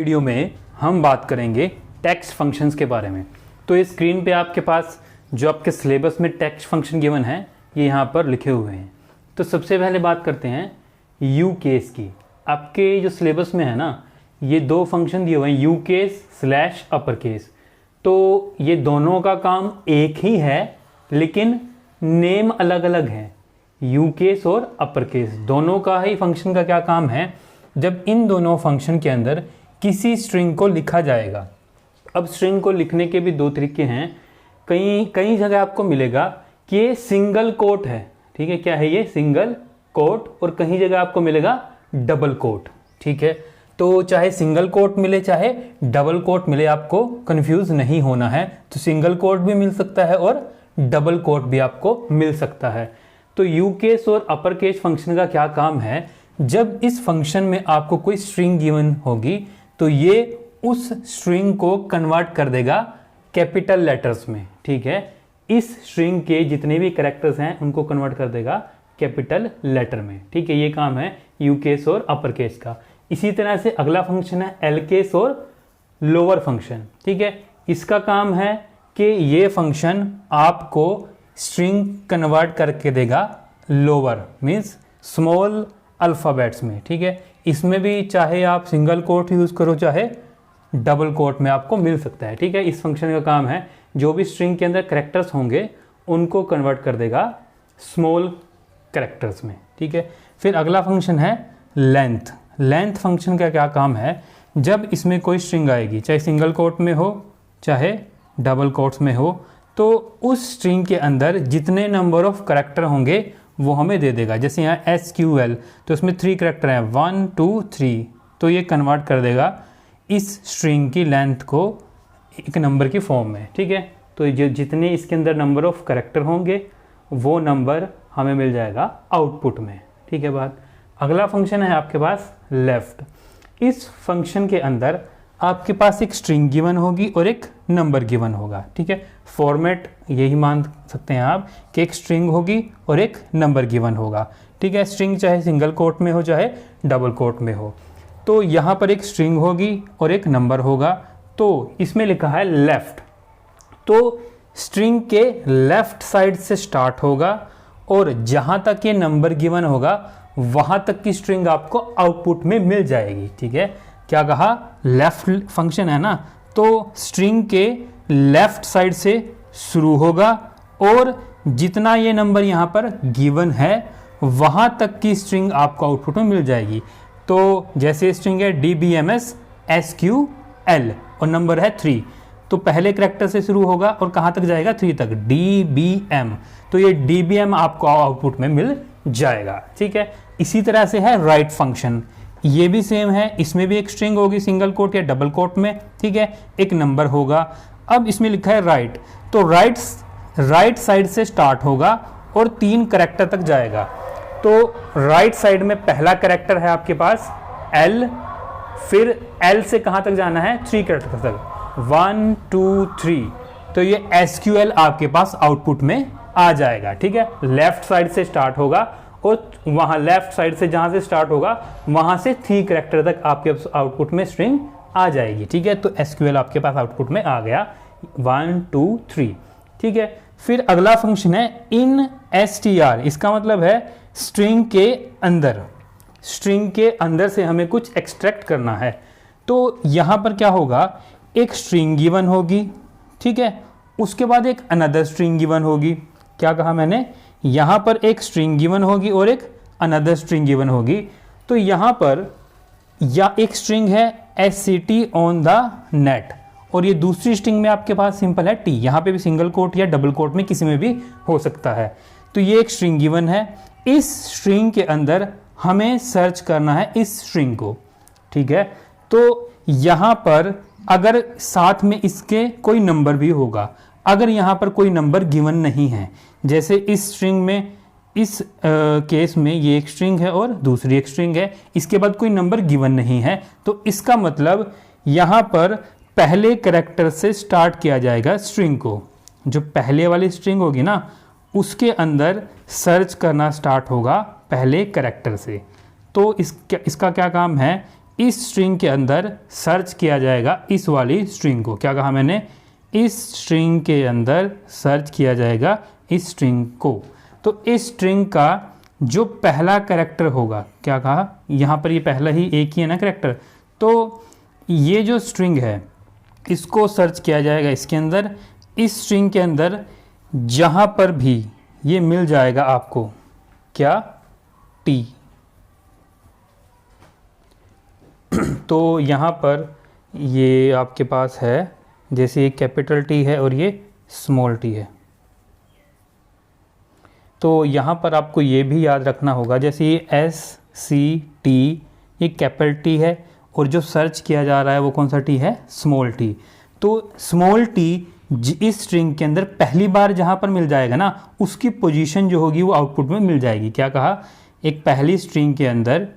Video में हम बात करेंगे टेक्स्ट फंक्शंस के बारे में। तो इस स्क्रीन पे आपके पास जो आपके सिलेबस में टेक्स्ट फंक्शन गिवन है ये यहाँ पर लिखे हुए हैं। तो सबसे पहले बात करते हैं यू केस की। आपके जो सिलेबस में है ना, ये दो फंक्शन दिए हुए हैं, you case slash upper case. तो ये दोनों का काम एक ही है लेकिन नेम अलग अलग है। यू केस और अपर केस दोनों का ही फंक्शन का क्या काम है, जब इन दोनों फंक्शन के अंदर किसी स्ट्रिंग को लिखा जाएगा। अब स्ट्रिंग को लिखने के भी दो तरीके हैं। कई जगह आपको मिलेगा कि ये सिंगल कोट है, ठीक है, क्या है ये सिंगल कोट, और कहीं जगह आपको मिलेगा डबल कोट, ठीक है। तो चाहे सिंगल कोट मिले चाहे डबल कोट मिले, आपको कंफ्यूज नहीं होना है। तो सिंगल कोट भी मिल सकता है और डबल कोट भी आपको मिल सकता है। तो यू केस और अपर केस फंक्शन का क्या काम है, जब इस फंक्शन में आपको कोई स्ट्रिंग गिवन होगी तो ये उस स्ट्रिंग को कन्वर्ट कर देगा कैपिटल लेटर्स में, ठीक है। इस स्ट्रिंग के जितने भी कैरेक्टर्स हैं उनको कन्वर्ट कर देगा कैपिटल लेटर में, ठीक है। ये काम है यू केस और अपर केस का। इसी तरह से अगला फंक्शन है एल केस और लोअर फंक्शन, ठीक है। इसका काम है कि ये फंक्शन आपको स्ट्रिंग कन्वर्ट करके देगा लोअर मीन्स स्मॉल अल्फ़ाबेट्स में, ठीक है। इसमें भी चाहे आप सिंगल कोट यूज़ करो चाहे डबल कोट में आपको मिल सकता है, ठीक है। इस फंक्शन का काम है जो भी स्ट्रिंग के अंदर कैरेक्टर्स होंगे उनको कन्वर्ट कर देगा स्मॉल कैरेक्टर्स में, ठीक है। फिर अगला फंक्शन है लेंथ। लेंथ फंक्शन का क्या काम है, जब इसमें कोई स्ट्रिंग आएगी चाहे सिंगल कोट में हो चाहे डबल कोट्स में हो, तो उस स्ट्रिंग के अंदर जितने नंबर ऑफ कैरेक्टर होंगे वो हमें दे देगा। जैसे यहाँ SQL, तो इसमें 3 कैरेक्टर हैं 1 2 3, तो ये कन्वर्ट कर देगा इस स्ट्रिंग की लेंथ को एक नंबर की फॉर्म में, ठीक है। तो जो जितने इसके अंदर नंबर ऑफ कैरेक्टर होंगे वो नंबर हमें मिल जाएगा आउटपुट में, ठीक है बात। अगला फंक्शन है आपके पास लेफ्ट। इस फंक्शन के अंदर आपके पास एक स्ट्रिंग गिवन होगी और एक नंबर गिवन होगा, ठीक है। फॉर्मेट यही मान सकते हैं आप कि एक स्ट्रिंग होगी और एक नंबर गिवन होगा, ठीक है। स्ट्रिंग चाहे सिंगल कोट में हो चाहे डबल कोट में हो। तो यहाँ पर एक स्ट्रिंग होगी और एक नंबर होगा, तो इसमें लिखा है लेफ्ट। तो स्ट्रिंग के लेफ्ट साइड से स्टार्ट होगा और जहाँ तक ये नंबर गिवन होगा वहाँ तक की स्ट्रिंग आपको आउटपुट में मिल जाएगी, ठीक है। क्या कहा, लेफ्ट फंक्शन है ना, तो स्ट्रिंग के लेफ्ट साइड से शुरू होगा और जितना ये नंबर यहाँ पर गिवन है वहाँ तक की स्ट्रिंग आपको आउटपुट में मिल जाएगी। तो जैसे स्ट्रिंग है DBMS SQL और नंबर है 3, तो पहले कैरेक्टर से शुरू होगा और कहाँ तक जाएगा 3 तक, DBM। तो ये DBM आपको आउटपुट में मिल जाएगा, ठीक है। इसी तरह से है राइट फंक्शन, ये भी सेम है। इसमें भी एक स्ट्रिंग होगी सिंगल कोट या डबल कोट में, ठीक है, एक नंबर होगा। अब इसमें लिखा है राइट, तो राइट साइड से स्टार्ट होगा और 3 कैरेक्टर तक जाएगा। तो राइट साइड में पहला कैरेक्टर है आपके पास L, फिर L से कहाँ तक जाना है 3 कैरेक्टर तक, 1 2 3। तो ये SQL आपके पास आउटपुट में आ जाएगा, ठीक है। लेफ्ट साइड से स्टार्ट होगा और वहाँ लेफ्ट साइड से जहाँ से स्टार्ट होगा वहाँ से 3 कैरेक्टर तक आपके आउटपुट में स्ट्रिंग आ जाएगी, ठीक है। तो SQL आपके पास आउटपुट में आ गया 1 2 3, ठीक है। फिर अगला फंक्शन है इन str। इसका मतलब है स्ट्रिंग के अंदर से हमें कुछ एक्सट्रैक्ट करना है। तो यहाँ पर क्या होगा, एक स्ट्रिंग गिवन होगी, ठीक है, उसके बाद एक अनदर स्ट्रिंग गिवन होगी। क्या कहा मैंने, यहाँ पर एक स्ट्रिंग गिवन होगी और एक अनदर स्ट्रिंग गिवन होगी। तो यहाँ पर या एक स्ट्रिंग है SCT ऑन द नेट और ये दूसरी स्ट्रिंग में आपके पास सिंपल है T। यहाँ पे भी सिंगल कोट या डबल कोट में किसी में भी हो सकता है। तो ये एक स्ट्रिंग गिवन है, इस स्ट्रिंग के अंदर हमें सर्च करना है इस स्ट्रिंग को, ठीक है। तो यहाँ पर अगर साथ में इसके कोई नंबर भी होगा, अगर यहाँ पर कोई नंबर गिवन नहीं है, जैसे इस स्ट्रिंग में इस केस में ये एक स्ट्रिंग है और दूसरी एक स्ट्रिंग है, इसके बाद कोई नंबर गिवन नहीं है, तो इसका मतलब यहाँ पर पहले कैरेक्टर से स्टार्ट किया जाएगा स्ट्रिंग को। जो पहले वाली स्ट्रिंग होगी ना उसके अंदर सर्च करना स्टार्ट होगा पहले कैरेक्टर से। तो इसका क्या काम है इस स्ट्रिंग के अंदर सर्च किया जाएगा इस वाली स्ट्रिंग को। क्या कहा मैंने? इस स्ट्रिंग के अंदर सर्च किया जाएगा इस स्ट्रिंग को। तो इस स्ट्रिंग का जो पहला कैरेक्टर होगा, क्या कहा? यहाँ पर ये पहला ही एक ही है ना कैरेक्टर, तो ये जो स्ट्रिंग है इसको सर्च किया जाएगा इसके अंदर। इस स्ट्रिंग के अंदर जहाँ पर भी ये मिल जाएगा आपको, क्या? टी। तो यहाँ पर ये आपके पास है, जैसे ये कैपिटल टी है और ये स्मॉल टी है, तो यहाँ पर आपको ये भी याद रखना होगा, जैसे ये एस सी टी ये कैपिटल टी है और जो सर्च किया जा रहा है वो कौन सा टी है? Small T. तो स्मॉल टी इस स्ट्रिंग के अंदर पहली बार जहाँ पर मिल जाएगा ना, उसकी पोजीशन जो होगी वो आउटपुट में मिल जाएगी। क्या कहा? एक पहली स्ट्रिंग के अंदर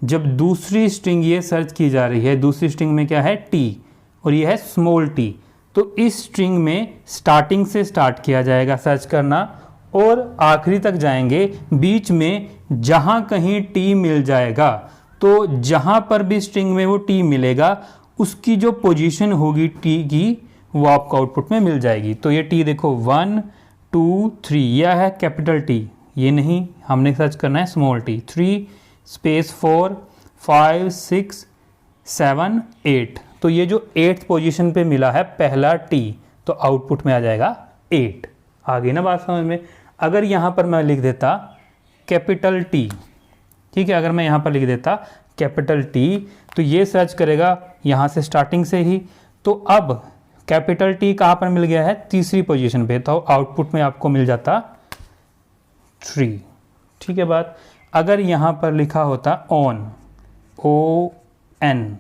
जब दूसरी स्ट्रिंग ये सर्च की जा रही है, दूसरी स्ट्रिंग में क्या है? टी, और ये है स्मॉल टी, तो इस स्ट्रिंग में स्टार्टिंग से स्टार्ट किया जाएगा सर्च करना और आखिरी तक जाएंगे। बीच में जहाँ कहीं टी मिल जाएगा, तो जहाँ पर भी स्ट्रिंग में वो टी मिलेगा उसकी जो पोजीशन होगी टी की वो आपको आउटपुट में मिल जाएगी। तो ये टी देखो 1 2 3 यह है कैपिटल टी, ये नहीं, हमने सर्च करना है स्मॉल टी। 3 स्पेस 4 5 6 7 8, तो ये जो 8th पोजीशन पे मिला है पहला टी, तो आउटपुट में आ जाएगा 8। आ गई ना बात समझ में? अगर यहाँ पर मैं लिख देता कैपिटल टी, ठीक है, अगर मैं यहाँ पर लिख देता कैपिटल टी, तो ये सर्च करेगा यहाँ से स्टार्टिंग से ही। तो अब कैपिटल टी कहाँ पर मिल गया है? तीसरी पोजीशन पे, तो आउटपुट में आपको मिल जाता 3। ठीक है बात? अगर यहाँ पर लिखा होता ऑन, ओ एन,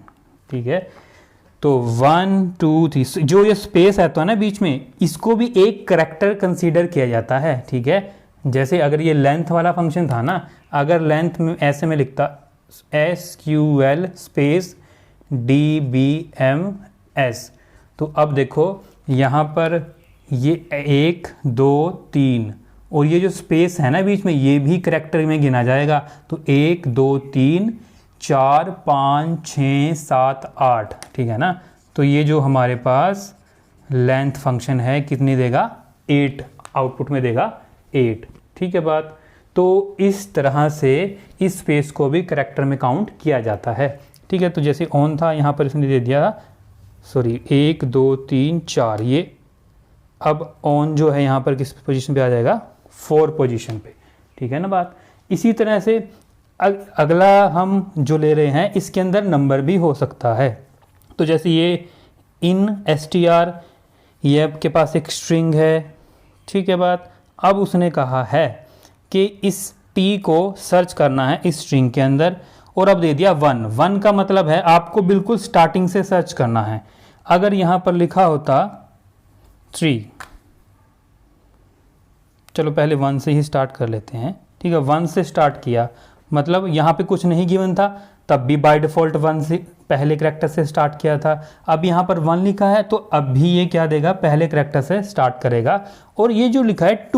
ठीक है, तो 1 2 3 जो ये स्पेस है तो है ना बीच में, इसको भी एक करैक्टर कंसीडर किया जाता है। ठीक है, जैसे अगर ये लेंथ वाला फंक्शन था ना, अगर लेंथ में ऐसे में लिखता SQL स्पेस DBMS, तो अब देखो यहाँ पर ये 1 2 3 और ये जो स्पेस है ना बीच में, ये भी करैक्टर में गिना जाएगा। तो 1 2 3 4 5 6 7 8, ठीक है ना। तो ये जो हमारे पास लेंथ फंक्शन है कितनी देगा? 8, आउटपुट में देगा 8। ठीक है बात? तो इस तरह से इस स्पेस को भी करैक्टर में काउंट किया जाता है। ठीक है, तो जैसे ऑन था यहाँ पर इसने दे दिया, सॉरी 1 2 3 4, ये अब ऑन जो है यहाँ पर किस पोजीशन पे आ जाएगा? 4 पोजीशन पे। ठीक है ना बात? इसी तरह से अगला हम जो ले रहे हैं इसके अंदर नंबर भी हो सकता है। तो जैसे ये इन str, ये आपके पास एक स्ट्रिंग है। ठीक है बात? अब उसने कहा है कि इस t को सर्च करना है इस स्ट्रिंग के अंदर, और अब दे दिया 1। 1 का मतलब है आपको बिल्कुल स्टार्टिंग से सर्च करना है। अगर यहाँ पर लिखा होता 3, चलो पहले 1 से ही स्टार्ट कर लेते हैं। ठीक है, 1 से स्टार्ट किया, मतलब यहाँ पे कुछ नहीं गिवन था, तब भी बाय डिफ़ॉल्ट 1 से पहले करैक्टर से स्टार्ट किया था। अब यहाँ पर 1 लिखा है तो अब भी ये क्या देगा? पहले करैक्टर से स्टार्ट करेगा। और ये जो लिखा है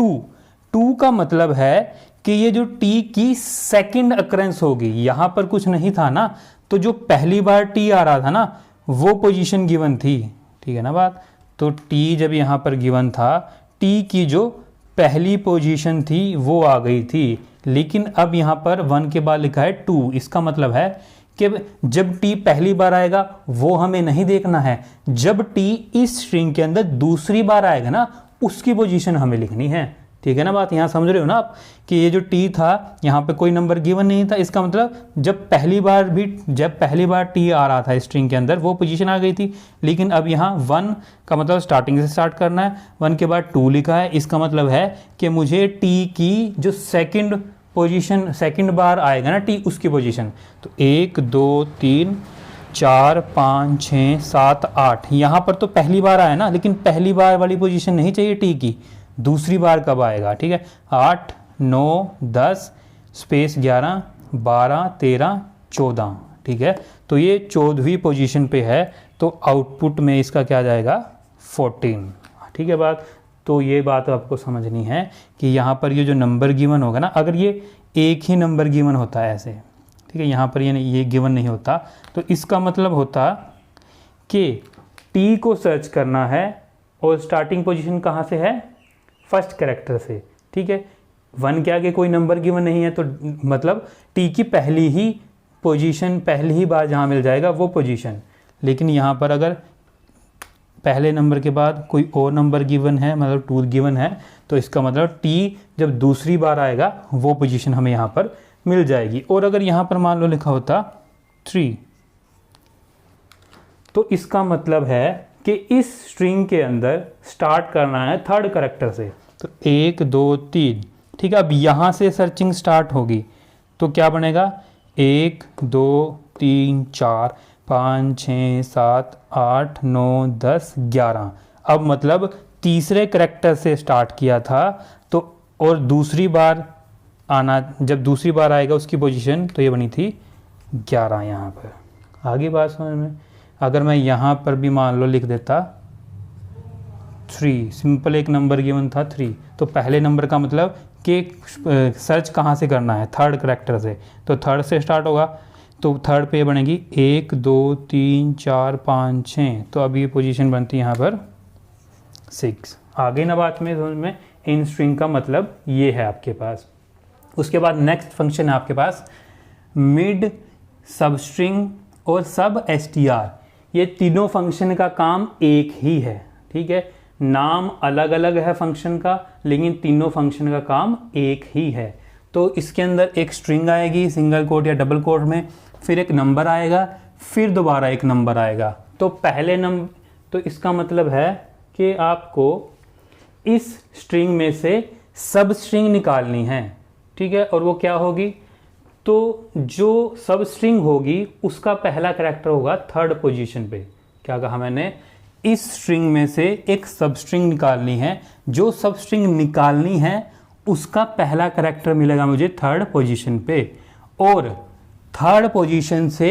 2 का मतलब है कि ये जो t की सेकंड अकरेंस होगी। यहाँ पर कुछ नहीं था ना, तो जो पहली बार t आ रहा था ना वो पोजीशन गिवन थी। ठीक है ना बात? तो t जब यहाँ पर गिवन था, t की जो पहली पोजीशन थी वो आ गई थी, लेकिन अब यहाँ पर 1 के बाद लिखा है 2। इसका मतलब है कि जब t पहली बार आएगा वो हमें नहीं देखना है, जब t इस स्ट्रिंग के अंदर दूसरी बार आएगा ना उसकी पोजीशन हमें लिखनी है। ठीक है ना बात? यहाँ समझ रहे हो ना आप कि ये जो t था यहाँ पे कोई नंबर गिवन नहीं था, इसका मतलब जब पहली बार t आ रहा था स्ट्रिंग के अंदर वो पोजीशन आ गई थी। लेकिन अब यहाँ 1 का मतलब स्टार्टिंग से स्टार्ट करना है, 1 के बाद 2 लिखा है, इसका मतलब है कि मुझे t की जो सेकंड बार आएगा ना t उसकी पोजीशन, तो 1 2 3 4 5 6 7 8, यहाँ पर तो पहली बार आया ना, लेकिन पहली बार वाली पोजीशन नहीं चाहिए t की, दूसरी बार कब आएगा? ठीक है, 8 9 10 स्पेस 11 12 13 14। ठीक है, तो ये 14वीं पोजीशन पे है, तो आउटपुट में इसका क्या जाएगा? 14। ठीक है बात? तो ये बात आपको समझनी है कि यहाँ पर ये जो नंबर गिवन होगा ना, अगर ये एक ही नंबर गिवन होता है ऐसे, ठीक है, यहाँ पर ये गिवन नहीं होता। तो इसका मतलब होता कि टी को सर्च करना है और स्टार्टिंग पोजीशन कहाँ से है, फर्स्ट कैरेक्टर से, ठीक है। 1 के आगे कोई नंबर गिवन नहीं है तो मतलब टी की पहली ही पोजीशन, पहली ही बार जहाँ मिल जाएगा वो पोजीशन। लेकिन यहाँ पर अगर पहले नंबर के बाद कोई और नंबर गिवन है, मतलब 2 गिवन है, तो इसका मतलब टी जब दूसरी बार आएगा वो पोजीशन हमें यहाँ पर मिल जाएगी। और अगर यहाँ पर मान लो लिखा होता 3, तो इसका मतलब है कि इस स्ट्रिंग के अंदर स्टार्ट करना है थर्ड कैरेक्टर से। तो 1 2 3, ठीक है। अब यहाँ से सर्चिंग स्टार्ट होगी तो क्या बनेगा, 1 2 3 4 5 6 7 8 9 10 11। अब मतलब तीसरे कैरेक्टर से स्टार्ट किया था तो, और दूसरी बार आना, जब दूसरी बार आएगा उसकी पोजीशन तो ये बनी थी 11 यहाँ पर। आगे बात समझ में। अगर मैं यहाँ पर भी मान लो लिख देता 3, सिंपल एक नंबर गिवन था 3, तो पहले नंबर का मतलब कि सर्च कहाँ से करना है, थर्ड कैरेक्टर से, तो थर्ड से स्टार्ट होगा। तो थर्ड पे बनेगी 1 2 3 4 5 6, तो अब ये पोजीशन बनती है यहाँ पर 6। आगे ना बात में समझ में, इन स्ट्रिंग का मतलब ये है आपके पास। उसके बाद नेक्स्ट फंक्शन है आपके पास मिड, सब स्ट्रिंग और सब str। ये तीनों फंक्शन का काम एक ही है, ठीक है। नाम अलग अलग है फंक्शन का, लेकिन तीनों फंक्शन का काम एक ही है। तो इसके अंदर एक स्ट्रिंग आएगी सिंगल कोट या डबल कोट में, फिर एक नंबर आएगा, फिर दोबारा एक नंबर आएगा। तो पहले नंबर, तो इसका मतलब है कि आपको इस स्ट्रिंग में से सब स्ट्रिंग निकालनी है, ठीक है। और वो क्या होगी, तो जो सब स्ट्रिंग होगी उसका पहला कैरेक्टर होगा थर्ड पोजीशन पे। क्या कहा मैंने, इस स्ट्रिंग में से एक सब स्ट्रिंग निकालनी है, जो सब स्ट्रिंग निकालनी है उसका पहला कैरेक्टर मिलेगा मुझे थर्ड पोजीशन पे, और थर्ड पोजीशन से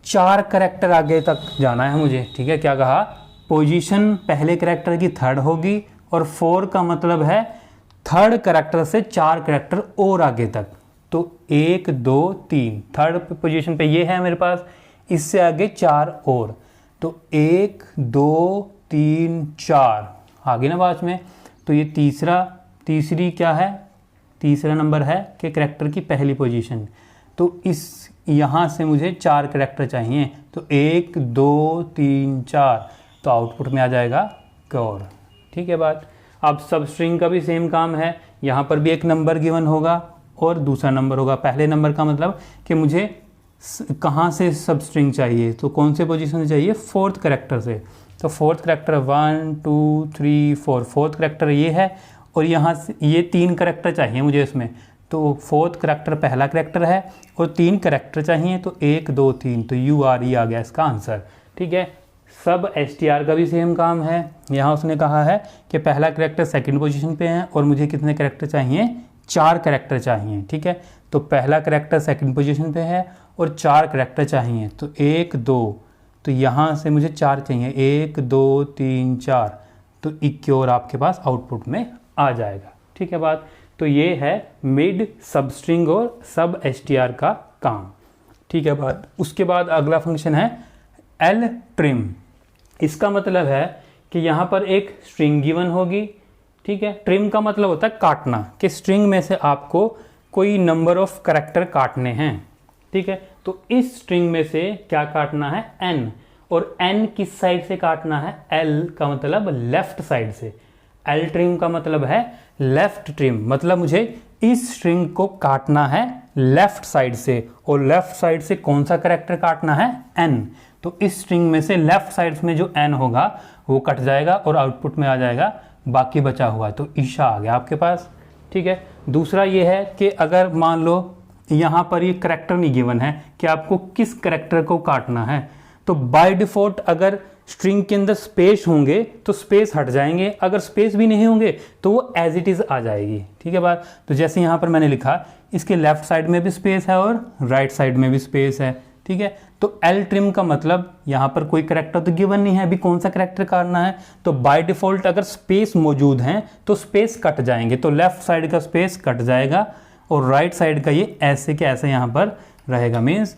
4 कैरेक्टर आगे तक जाना है मुझे, ठीक है। क्या कहा, पोजीशन पहले कैरेक्टर की थर्ड होगी और 4 का मतलब है थर्ड कैरेक्टर से 4 कैरेक्टर और आगे तक। तो 1 2 3 थर्ड पोजीशन पे ये है मेरे पास, इससे आगे 4 और, तो 1 2 3 4 आगे ना बात में। तो ये तीसरी क्या है, तीसरा नंबर है कि कैरेक्टर की पहली पोजीशन। तो इस यहाँ से मुझे 4 कैरेक्टर चाहिए, तो 1 2 3 4, तो आउटपुट में आ जाएगा गौर, ठीक है बात। अब सब स्ट्रिंग का भी सेम काम है, यहाँ पर भी एक नंबर गिवन होगा और दूसरा नंबर होगा। पहले नंबर का मतलब कि मुझे कहाँ से सब स्ट्रिंग चाहिए, तो कौन से पोजीशन से चाहिए, 4th कैरेक्टर से। तो 4th कैरेक्टर 1 2 3 4, 4th कैरेक्टर ये है, और यहाँ से ये 3 कैरेक्टर चाहिए मुझे इसमें। तो 4th कैरेक्टर पहला कैरेक्टर है और 3 कैरेक्टर चाहिए, तो 1 2 3, तो URE आ गया इसका आंसर, ठीक है। सब str का भी सेम काम है। यहाँ उसने कहा है कि पहला कैरेक्टर सेकंड पोजीशन पे है और मुझे कितने कैरेक्टर चाहिए, 4 कैरेक्टर चाहिए, ठीक है। तो पहला कैरेक्टर सेकंड पोजीशन पे है और 4 कैरेक्टर चाहिए, तो 1 2, तो यहाँ से मुझे 4 चाहिए, 1 2 3 4, तो इक्योर आपके पास आउटपुट में आ जाएगा, ठीक है बात। तो ये है मिड, सब स्ट्रिंग और सब str का काम, ठीक है बात। उसके बाद अगला फंक्शन है l ट्रिम। इसका मतलब है कि यहाँ पर एक स्ट्रिंग गिवन होगी, ठीक है। ट्रिम का मतलब होता है काटना, कि स्ट्रिंग में से आपको कोई नंबर ऑफ कैरेक्टर काटने हैं, ठीक है। तो इस स्ट्रिंग में से क्या काटना है, n, और n किस साइड से काटना है, l का मतलब लेफ्ट साइड से। l ट्रिम का मतलब है लेफ्ट ट्रिम, मतलब मुझे इस स्ट्रिंग को काटना है लेफ्ट साइड से, और लेफ्ट साइड से कौन सा कैरेक्टर काटना है, n। तो इस स्ट्रिंग में से लेफ्ट साइड में जो n होगा वो कट जाएगा और आउटपुट में आ जाएगा बाकी बचा हुआ, तो ईशा आ गया आपके पास, ठीक है। दूसरा ये है कि अगर मान लो यहाँ पर ये कैरेक्टर नहीं गिवन है कि आपको किस कैरेक्टर को काटना है, तो बाय डिफॉल्ट अगर स्ट्रिंग के अंदर स्पेस होंगे तो स्पेस हट जाएंगे, अगर स्पेस भी नहीं होंगे तो वो एज इट इज़ आ जाएगी, ठीक है बात। तो जैसे यहाँ पर मैंने लिखा, इसके लेफ्ट साइड में भी स्पेस है और राइट साइड में भी स्पेस है, ठीक है। तो एल ट्रिम का मतलब यहाँ पर कोई कैरेक्टर तो गिवन नहीं है, अभी कौन सा कैरेक्टर काटना है, तो बाय डिफॉल्ट अगर स्पेस मौजूद हैं तो स्पेस कट जाएंगे, तो लेफ्ट साइड का स्पेस कट जाएगा और राइट साइड का ये ऐसे के ऐसे यहाँ पर रहेगा मीन्स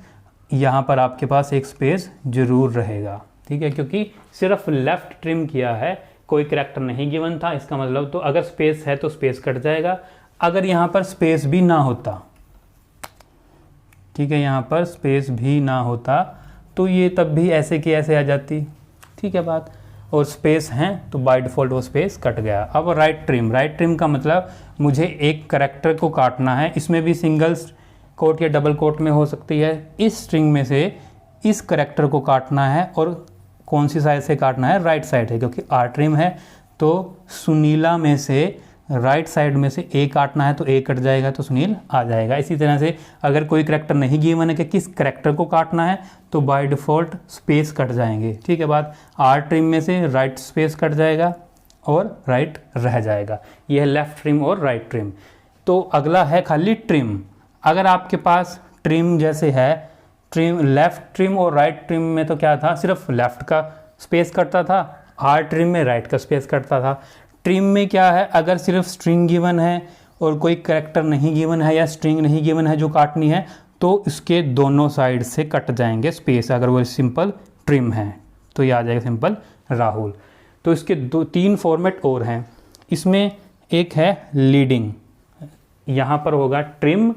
यहाँ पर आपके पास एक स्पेस जरूर रहेगा, ठीक है, क्योंकि सिर्फ लेफ्ट ट्रिम किया है, कोई करैक्टर नहीं गिवन था, इसका मतलब तो अगर स्पेस है तो स्पेस कट जाएगा। अगर यहाँ पर स्पेस भी ना होता, ठीक है, यहाँ पर स्पेस भी ना होता तो ये तब भी ऐसे की ऐसे आ जाती, ठीक है बात, और स्पेस हैं तो बाय डिफ़ॉल्ट वो स्पेस कट गया। अब राइट ट्रिम का मतलब मुझे एक करैक्टर को काटना है, इसमें भी सिंगल कोट या डबल कोट में हो सकती है। इस स्ट्रिंग में से इस करैक्टर को काटना है और कौन सी साइड से काटना है, राइट साइड है, क्योंकि आर ट्रिम है तो सुनीला में से राइट साइड में से ए काटना है तो ए कट जाएगा तो सुनील आ जाएगा। इसी तरह से अगर कोई करैक्टर नहीं गिवन है कि किस करैक्टर को काटना है तो बाय डिफ़ॉल्ट स्पेस कट जाएंगे, ठीक है बात। आर ट्रिम में से राइट स्पेस कट जाएगा और राइट रह जाएगा। यह है लेफ्ट ट्रिम और राइट ट्रिम। तो अगला है खाली ट्रिम। अगर आपके पास ट्रिम जैसे है, ट्रिम लेफ्ट ट्रिम और राइट ट्रिम में तो क्या था, सिर्फ लेफ्ट का स्पेस कटता था, आर ट्रिम में राइट का स्पेस कटता था। ट्रिम में क्या है, अगर सिर्फ स्ट्रिंग गिवन है और कोई करैक्टर नहीं गिवन है या स्ट्रिंग नहीं गिवन है जो काटनी है तो इसके दोनों साइड से कट जाएंगे स्पेस, अगर वो सिंपल ट्रिम है तो ये आ जाएगा सिंपल राहुल। तो इसके तीन फॉर्मेट और हैं। इसमें एक है लीडिंग, यहाँ पर होगा ट्रिम,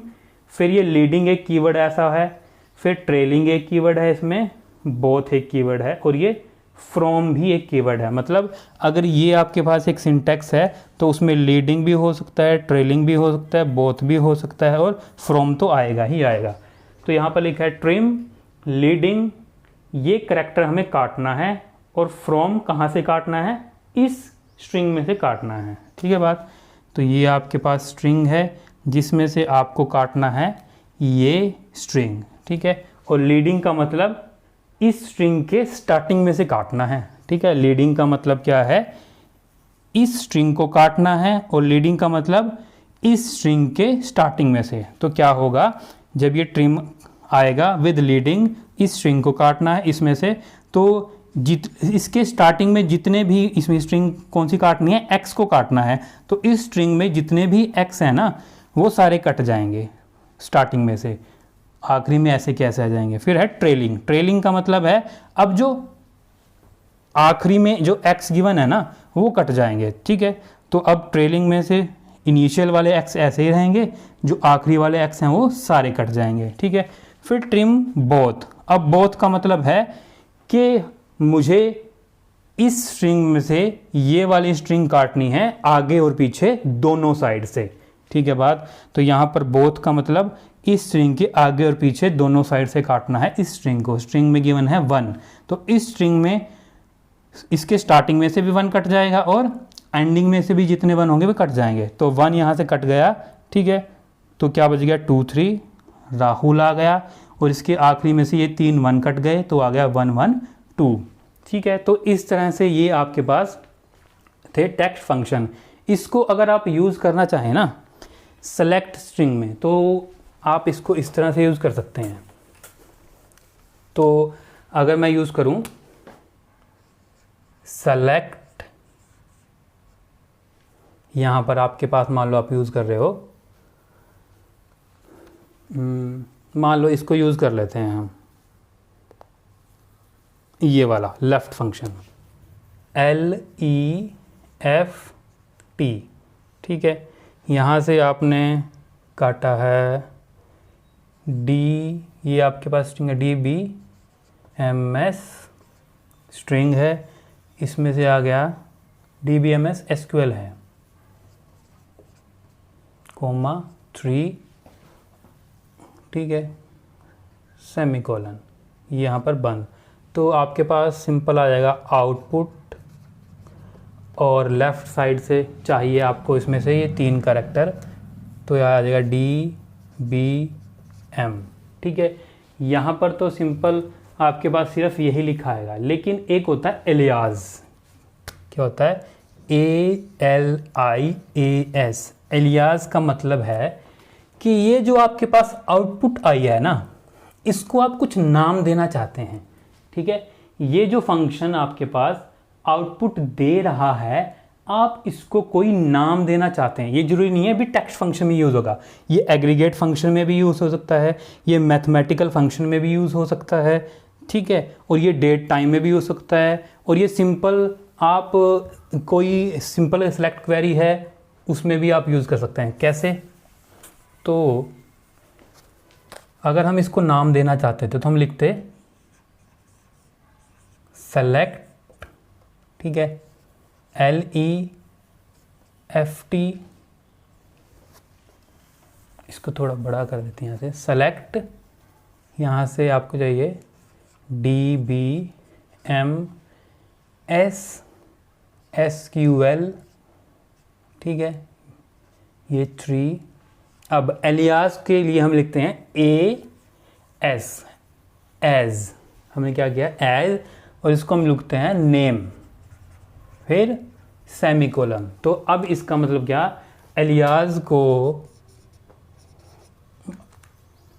फिर ये लीडिंग एक कीवर्ड ऐसा है, फिर ट्रेलिंग एक कीवर्ड है, इसमें बोथ एक कीवर्ड है, और ये फ्रॉम भी एक कीवर्ड है। मतलब अगर ये आपके पास एक सिंटैक्स है तो उसमें लीडिंग भी हो सकता है, ट्रेलिंग भी हो सकता है, बोथ भी हो सकता है, और फ्रॉम तो आएगा ही आएगा। तो यहाँ पर लिखा है ट्रिम, लीडिंग, ये करैक्टर हमें काटना है, और फ्रॉम कहाँ से काटना है, इस स्ट्रिंग में से काटना है, ठीक है बात। तो ये आपके पास स्ट्रिंग है जिसमें से आपको काटना है ये स्ट्रिंग, ठीक है, और लीडिंग का मतलब इस स्ट्रिंग के स्टार्टिंग में से काटना है, ठीक है। लीडिंग का मतलब क्या है, इस स्ट्रिंग को काटना है, और लीडिंग का मतलब इस स्ट्रिंग के स्टार्टिंग में से। तो क्या होगा, जब ये ट्रिम आएगा विद लीडिंग, इस स्ट्रिंग को काटना है इसमें से, तो इसके स्टार्टिंग में जितने भी, इसमें स्ट्रिंग कौन सी काटनी है, एक्स को काटना है, तो इस स्ट्रिंग में जितने भी एक्स है ना वो सारे कट जाएंगे स्टार्टिंग में से, आखिरी में ऐसे कैसे आ जाएंगे। फिर है ट्रेलिंग। ट्रेलिंग का मतलब है अब जो आखिरी में जो एक्स गिवन है ना वो कट जाएंगे, ठीक है। तो अब ट्रेलिंग में से इनिशियल वाले एक्स ऐसे ही रहेंगे, जो आखिरी वाले एक्स हैं वो सारे कट जाएंगे, ठीक है। फिर ट्रिम बोथ। अब बोथ का मतलब है कि मुझे इस स्ट्रिंग में से ये वाली स्ट्रिंग काटनी है आगे और पीछे दोनों साइड से, ठीक है बात। तो यहाँ पर बोथ का मतलब इस स्ट्रिंग के आगे और पीछे दोनों साइड से काटना है इस स्ट्रिंग को। स्ट्रिंग में गिवन है 1, तो इस स्ट्रिंग में इसके स्टार्टिंग में से भी 1 कट जाएगा और एंडिंग में से भी जितने 1 होंगे वो कट जाएंगे। तो 1 यहाँ से कट गया, ठीक है, तो क्या बच गया 2 3, राहुल आ गया, और इसके आखिरी में से ये 3 1 कट गए तो आ गया 1 1 2, ठीक है। तो इस तरह से ये आपके पास थे टेक्स्ट फंक्शन। इसको अगर आप यूज़ करना चाहें ना सेलेक्ट स्ट्रिंग में तो आप इसको इस तरह से यूज़ कर सकते हैं। तो अगर मैं यूज़ करूं सेलेक्ट, यहाँ पर आपके पास मान लो आप यूज़ कर रहे हो, मान लो इसको यूज़ कर लेते हैं हम, ये वाला लेफ्ट फंक्शन LEFT, ठीक है। यहाँ से आपने काटा है D, ये आपके पास स्ट्रिंग है DBMS स्ट्रिंग है, इसमें से आ गया DBMS SQL है, कोमा 3, ठीक है, सेमीकोलन, यहाँ पर बंद। तो आपके पास सिंपल आ जाएगा आउटपुट, और लेफ़्ट साइड से चाहिए आपको इसमें से ये 3 कैरेक्टर, तो यह आ जाएगा DBM, ठीक है। यहाँ पर तो सिंपल आपके पास सिर्फ यही लिखा आएगा, लेकिन एक होता है एलियाज। क्या होता है, ALIAS। एलियाज का मतलब है कि ये जो आपके पास आउटपुट आई है ना, इसको आप कुछ नाम देना चाहते हैं, ठीक है। ये जो फंक्शन आपके पास आउटपुट दे रहा है, आप इसको कोई नाम देना चाहते हैं, ये जरूरी नहीं है भी टेक्स्ट फंक्शन में यूज़ होगा, ये एग्रीगेट फंक्शन में भी यूज़ हो सकता है, ये मैथमेटिकल फंक्शन में भी यूज़ हो सकता है, ठीक है, और ये डेट टाइम में भी हो सकता है, और ये सिंपल आप कोई सिंपल सेलेक्ट क्वेरी है उसमें भी आप यूज़ कर सकते हैं। कैसे? तो अगर हम इसको नाम देना चाहते थे तो हम लिखते सेलेक्ट, ठीक है, LEFT, इसको थोड़ा बड़ा कर देते हैं यहाँ से, सेलेक्ट, यहाँ से आपको चाहिए DBMSSQL, ठीक है, ये 3। अब एलियास के लिए हम लिखते हैं AS, एज, हमने क्या किया एज, और इसको हम लिखते हैं नेम, फिर सेमीकोलन। तो अब इसका मतलब क्या, एलियास को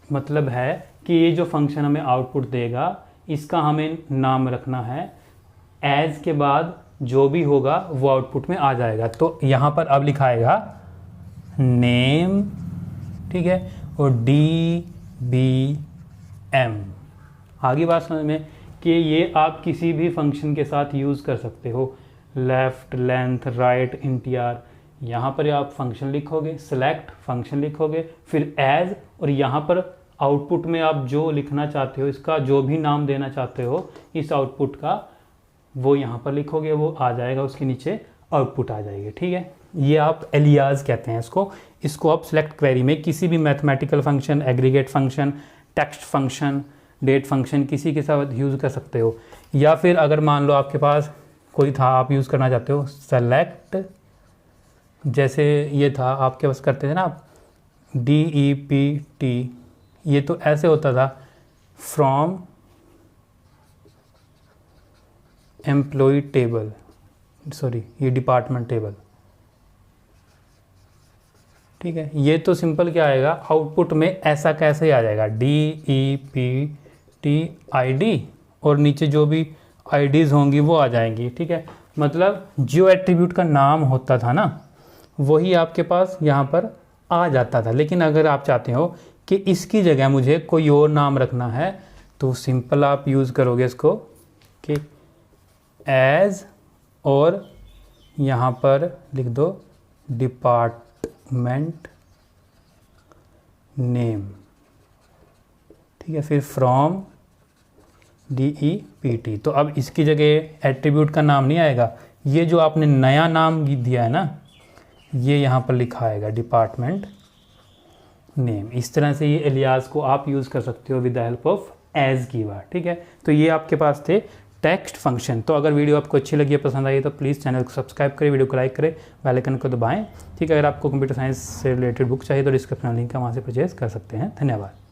मतलब है कि ये जो फंक्शन हमें आउटपुट देगा इसका हमें नाम रखना है, एज के बाद जो भी होगा वो आउटपुट में आ जाएगा। तो यहाँ पर अब लिखाएगा नेम, ठीक है, और DBM। आगे बात समझ में कि ये आप किसी भी फंक्शन के साथ यूज़ कर सकते हो, लेफ़्ट, लेंथ, राइट, इंटीआर, यहाँ पर आप फंक्शन लिखोगे, सेलेक्ट फंक्शन लिखोगे, फिर एज, और यहाँ पर आउटपुट में आप जो लिखना चाहते हो, इसका जो भी नाम देना चाहते हो इस आउटपुट का, वो यहाँ पर लिखोगे, वो आ जाएगा, उसके नीचे आउटपुट आ जाएगी, ठीक है। ये आप एलियास कहते हैं इसको आप सेलेक्ट क्वेरी में किसी भी mathematical function, aggregate function, text function, date function किसी के साथ यूज़ कर सकते हो। या फिर अगर मान लो आपके पास कोई था, आप यूज़ करना चाहते हो सेलेक्ट, जैसे ये था आपके पास करते थे ना आप DEPT, ये तो ऐसे होता था फ्रॉम एम्प्लॉय टेबल, सॉरी ये डिपार्टमेंट टेबल, ठीक है। ये तो सिंपल क्या आएगा आउटपुट में, ऐसा कैसे आ जाएगा DEPT ID, और नीचे जो भी IDs होंगी वो आ जाएंगी, ठीक है। मतलब जो एट्रीब्यूट का नाम होता था ना वही आपके पास यहाँ पर आ जाता था। लेकिन अगर आप चाहते हो कि इसकी जगह मुझे कोई और नाम रखना है तो सिंपल आप यूज़ करोगे इसको कि एज, और यहाँ पर लिख दो डिपार्टमेंट नेम, ठीक है, फिर फ्रॉम DEPT। तो अब इसकी जगह एट्रीब्यूट का नाम नहीं आएगा, ये जो आपने नया नाम दिया है ना ये यहाँ पर लिखा आएगा डिपार्टमेंट नेम। इस तरह से ये एलियास को आप यूज़ कर सकते हो with the help of as keyword, ठीक है। तो ये आपके पास थे टेक्स्ट फंक्शन। तो अगर वीडियो आपको अच्छी लगी है, पसंद आई तो प्लीज़ चैनल को सब्सक्राइब करें, वीडियो को लाइक करें, बेल आइकन को दबाएं, ठीक है। अगर आपको कंप्यूटर साइंस से रिलेटेड बुक चाहिए तो डिस्क्रिप्शन लिंक है, वहाँ से परचेज कर सकते हैं। धन्यवाद।